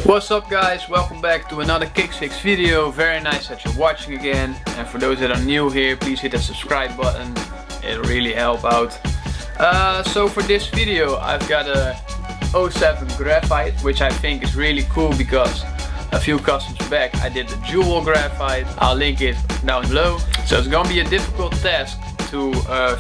What's up guys, welcome back to another Kixfix video. Very nice that you're watching again, and for those that are new here, please hit the subscribe button, it'll really help out. So for this video I've got a 07 Graphite, which I think is really cool because a few customs back I did the jewel Graphite. I'll link it down below. So it's gonna be a difficult task to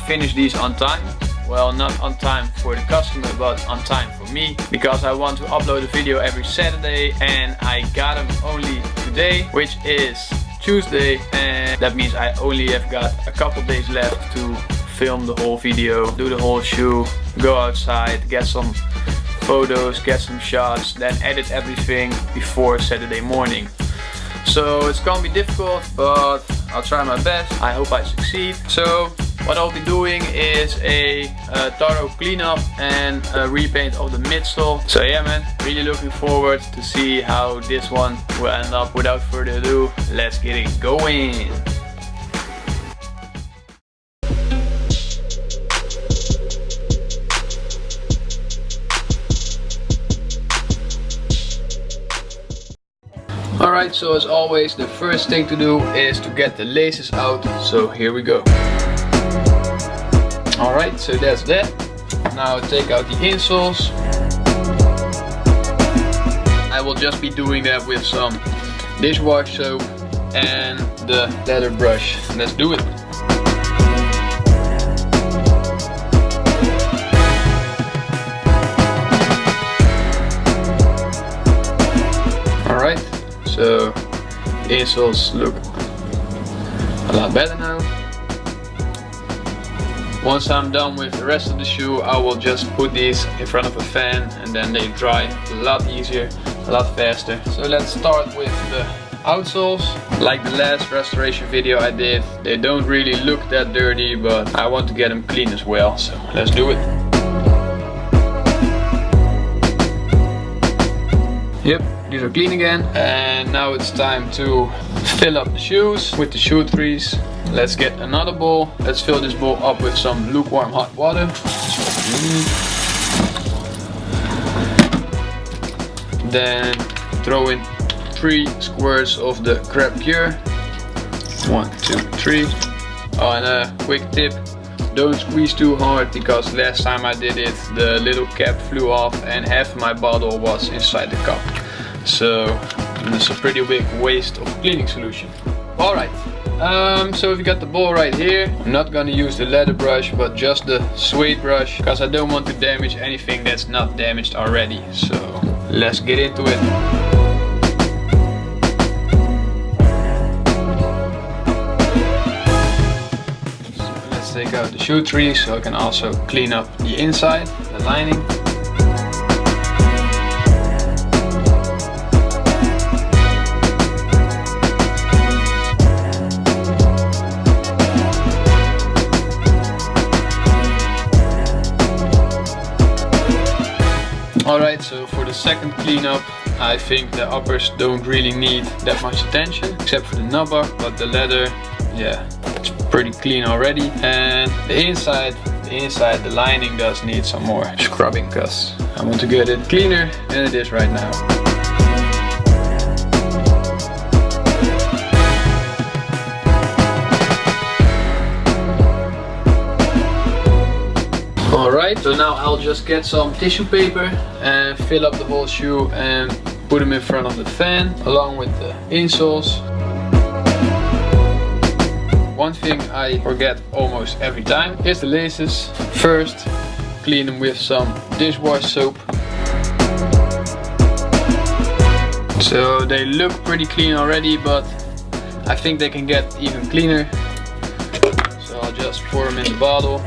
finish these on time. Well, not on time for the customer, but on time for me, because I want to upload a video every Saturday and I got them only today, which is Tuesday, and that means I only have got a couple days left to film the whole video, do the whole shoot, go outside, get some photos, get some shots, then edit everything before Saturday morning. So it's gonna be difficult, but I'll try my best. I hope I succeed. So what I'll be doing is a thorough cleanup and a repaint of the midsole. So yeah man, really looking forward to see how this one will end up. Without further ado, let's get it going. Alright, so as always, the first thing to do is to get the laces out. So here we go. Alright, so that's that. Now take out the insoles. I will just be doing that with some dishwash soap and the leather brush. Let's do it. Alright, so the insoles look a lot better now. Once I'm done with the rest of the shoe, I will just put these in front of a fan and then they dry a lot easier, a lot faster. So let's start with the outsoles. Like the last restoration video I did, they don't really look that dirty, but I want to get them clean as well, so let's do it. Yep, these are clean again. And now it's time to fill up the shoes with the shoe trees. Let's get another bowl. Let's fill this bowl up with some lukewarm hot water. Then throw in 3 squirts of the crab cure. 1, 2, 3. Oh, and a quick tip. Don't squeeze too hard, because last time I did it, the little cap flew off and half of my bottle was inside the cup. So it's a pretty big waste of cleaning solution. Alright. So we got the bowl right here. I'm not gonna use the leather brush, but just the suede brush, because I don't want to damage anything that's not damaged already. So let's get into it. So let's take out the shoe tree so I can also clean up the inside, the lining. Alright, so for the second cleanup, I think the uppers don't really need that much attention, except for the knobber, but the leather, yeah, it's pretty clean already. And the inside, the lining does need some more scrubbing, because I want to get it cleaner than it is right now. Alright, so now I'll just get some tissue paper and fill up the whole shoe and put them in front of the fan along with the insoles. One thing I forget almost every time is the laces. First, clean them with some dishwash soap. So they look pretty clean already, but I think they can get even cleaner. So I'll just pour them in the bottle.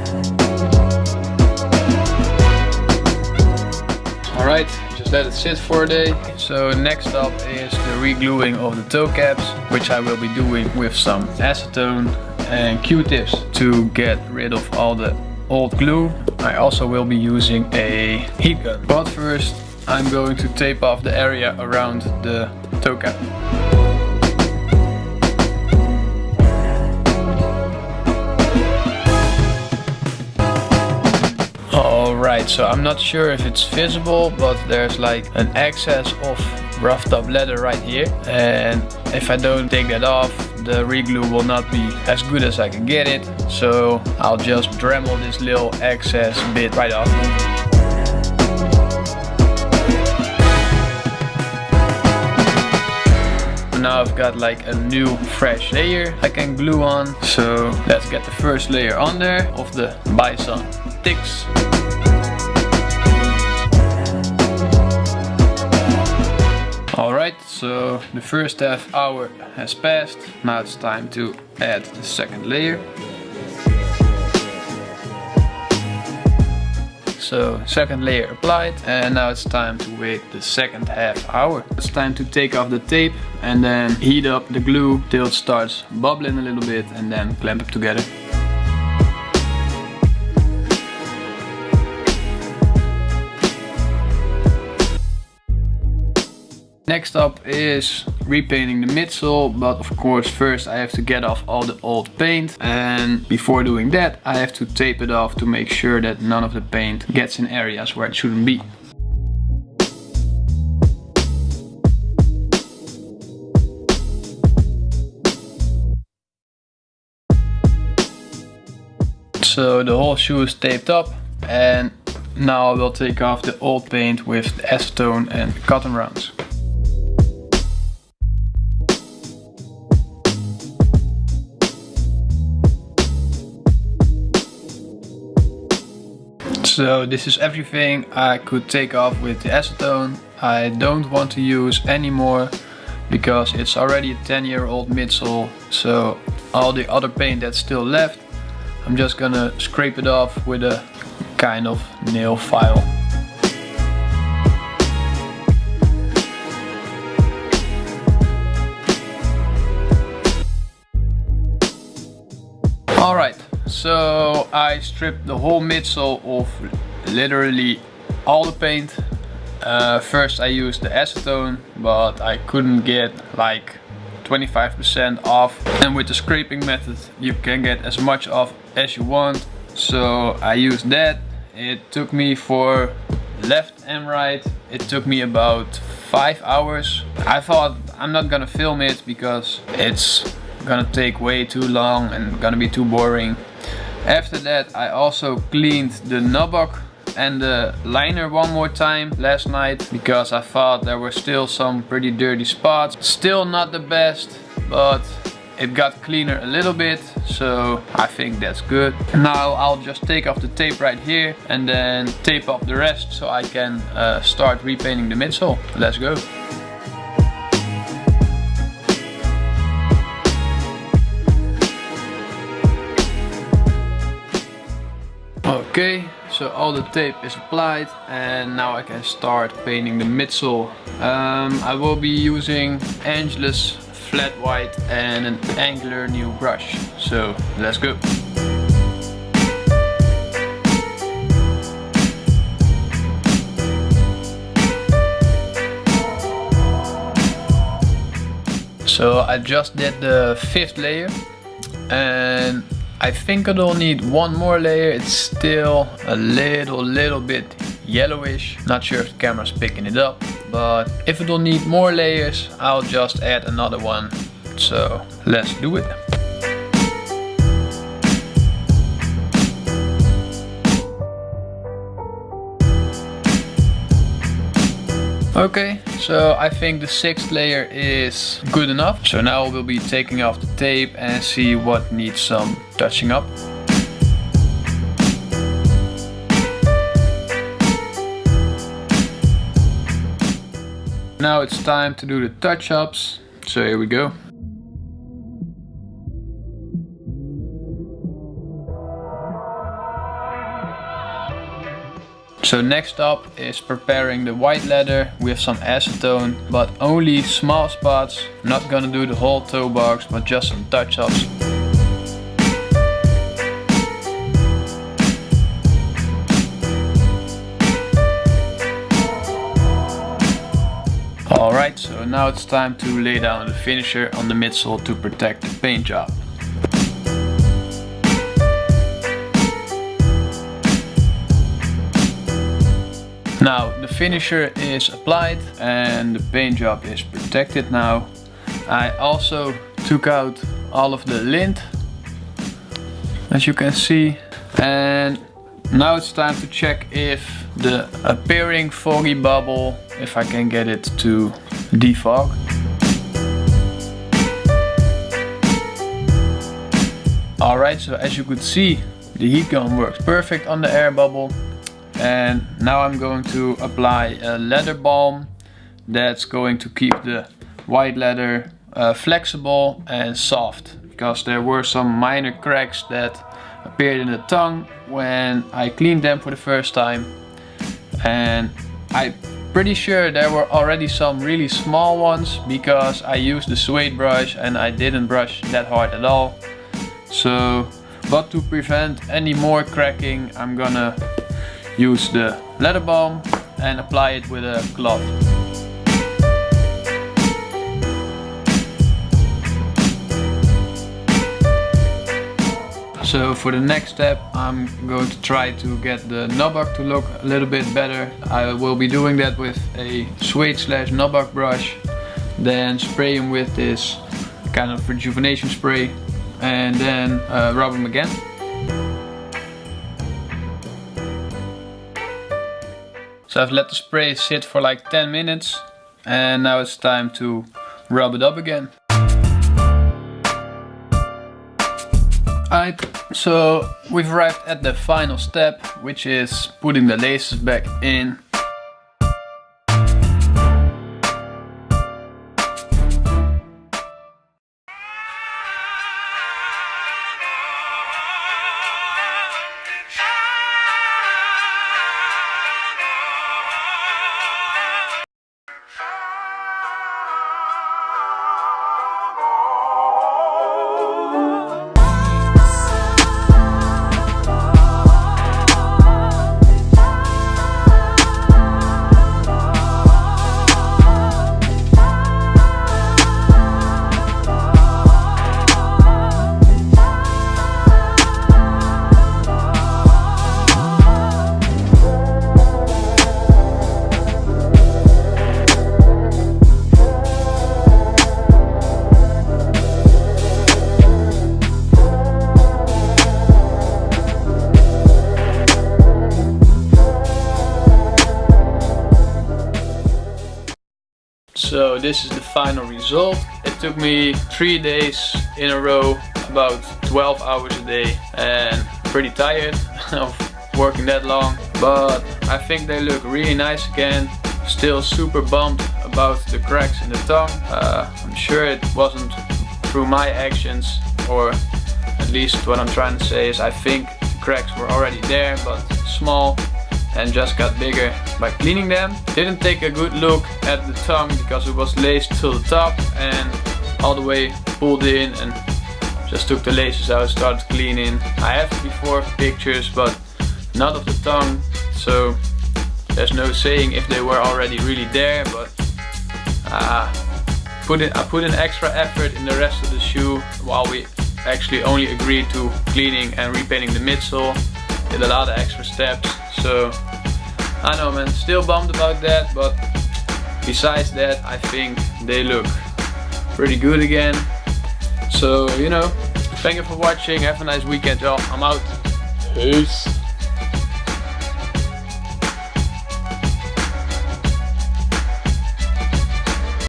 Alright, just let it sit for a day. So next up is the re-gluing of the toe caps, which I will be doing with some acetone and Q-tips to get rid of all the old glue. I also will be using a heat gun. But first I'm going to tape off the area around the toe cap. Alright, so I'm not sure if it's visible, but there's like an excess of roughed up leather right here, and if I don't take that off, the reglue will not be as good as I can get it, so I'll just Dremel this little excess bit right off. Now I've got like a new fresh layer I can glue on, so let's get the first layer on there of the Bison Tix. Alright, so the first half hour has passed. Now it's time to add the second layer. So second layer applied, and now it's time to wait the second half hour. It's time to take off the tape and then heat up the glue till it starts bubbling a little bit, and then clamp it together. Next up is repainting the midsole, but of course first I have to get off all the old paint, and before doing that I have to tape it off to make sure that none of the paint gets in areas where it shouldn't be. So the whole shoe is taped up, and now I will take off the old paint with the acetone and cotton rounds. So this is everything I could take off with the acetone. I don't want to use anymore because it's already a 10-year-old midsole, so all the other paint that's still left, I'm just gonna scrape it off with a kind of nail file. Alright, so I stripped the whole midsole of literally all the paint. First I used the acetone, but I couldn't get like 25% off, and with the scraping method you can get as much off as you want, so I used that. It took me, for left and right, it took me about 5 hours. I thought I'm not gonna film it because it's gonna take way too long and gonna be too boring. After that I also cleaned the knoblock and the liner one more time last night because I thought there were still some pretty dirty spots. Still not the best, but it got cleaner a little bit, so I think that's good. Now I'll just take off the tape right here and then tape up the rest so I can start repainting the midsole. Let's go. Okay, so all the tape is applied and now I can start painting the midsole. I will be using Angelus flat white and an angular new brush, so let's go. So I just did the 5th layer, and I think it'll need one more layer. It's still a little bit yellowish. Not sure if the camera's picking it up, but if it'll need more layers, I'll just add another one. So let's do it. Okay, so I think the 6th layer is good enough. So now we'll be taking off the tape and see what needs some touching up. Now it's time to do the touch-ups. So here we go. So next up is preparing the white leather with some acetone, but only small spots. Not gonna do the whole toe box, but just some touch-ups. Alright, so now it's time to lay down the finisher on the midsole to protect the paint job. Now the finisher is applied and the paint job is protected now. I also took out all of the lint, as you can see, and now it's time to check if the appearing foggy bubble, if I can get it to defog. Alright, so as you could see, the heat gun works perfect on the air bubble. And now I'm going to apply a leather balm that's going to keep the white leather flexible and soft, because there were some minor cracks that appeared in the tongue when I cleaned them for the first time, and I'm pretty sure there were already some really small ones because I used the suede brush and I didn't brush that hard at all. So, but to prevent any more cracking, I'm gonna use the leather balm and apply it with a cloth. So for the next step, I'm going to try to get the knobbuck to look a little bit better. I will be doing that with a suede / knobbuck brush, then spray him with this kind of rejuvenation spray, and then rub them again. So I've let the spray sit for like 10 minutes and now it's time to rub it up again. Alright, so we've arrived at the final step, which is putting the laces back in. So this is the final result. It took me 3 days in a row, about 12 hours a day, and pretty tired of working that long. But I think they look really nice again. Still super bummed about the cracks in the tongue. I'm sure it wasn't through my actions, or at least what I'm trying to say is I think the cracks were already there, but small, and just got bigger by cleaning them. Didn't take a good look at the tongue because it was laced till the top and all the way pulled in, and just took the laces out, started cleaning. I have before pictures, but not of the tongue, so there's no saying if they were already really there, but I put in extra effort in the rest of the shoe while we actually only agreed to cleaning and repainting the midsole. Did a lot of extra steps, so I know, man, still bummed about that, but besides that I think they look pretty good again. So, you know, thank you for watching, have a nice weekend, y'all. I'm out. Peace.